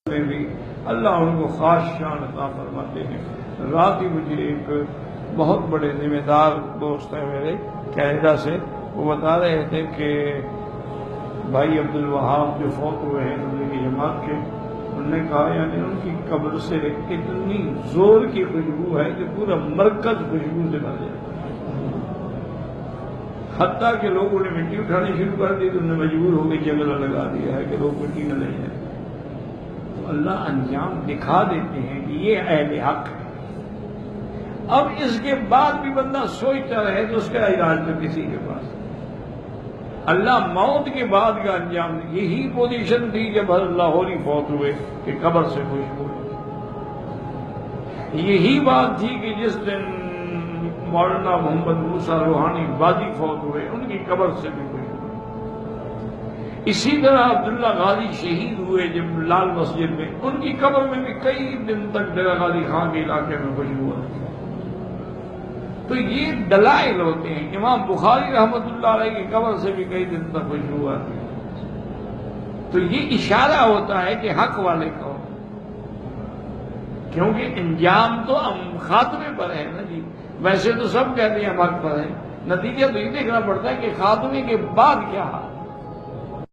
میں بھی اللہ ان کو خاص شان عطا فرماتے ہیں۔ رات ہی مجھے ایک بہت بڑے ذمہ دار دوست ہیں میرے کینیڈا سے، وہ بتا رہے تھے کہ بھائی عبد الوہاب جو فوت ہوئے ہیں تبلیغی جماعت کے، انہوں نے کہا یعنی ان کی قبر سے اتنی زور کی خوشبو ہے کہ پورا مرکز خوشبو سے بھر جاتا ہے، حتیٰ کہ لوگوں نے مٹی اٹھانی شروع کر دی تو انہیں مجبور ہو کے جنگلہ لگا دیا ہے کہ لوگ مٹی نہ لے جائیں۔ تو اللہ انجام دکھا دیتے ہیں کہ یہ اہل حق ہے۔ اب اس کے بعد بھی بندہ سوچتا رہے تو اس کا علاج تو کسی کے پاس۔ اللہ موت کے بعد کا انجام، یہی پوزیشن تھی جب حضرت لاہوری فوت ہوئے کہ قبر سے خوشبو، یہی بات تھی کہ جس دن مولانا محمد موسیٰ روحانی بازی فوت ہوئے ان کی قبر سے بھی خوشبو۔ اسی طرح عبداللہ غازی شہید ہوئے جب لال مسجد میں، ان کی قبر میں بھی کئی دن تک ڈیرہ غازی خان کے علاقے میں خوشبو آتی۔ تو یہ دلائل ہوتے ہیں۔ امام بخاری رحمۃ اللہ علیہ کی قبر سے بھی کئی دن تک خوشبو آتی ہے۔ تو یہ اشارہ ہوتا ہے کہ حق والے کو، کیونکہ انجام تو خاتمے پر ہے نا جی۔ ویسے تو سب کہتے ہیں ہم حق پر ہیں، نتیجہ تو یہ دیکھنا پڑتا ہے کہ خاتمے کے بعد کیا حال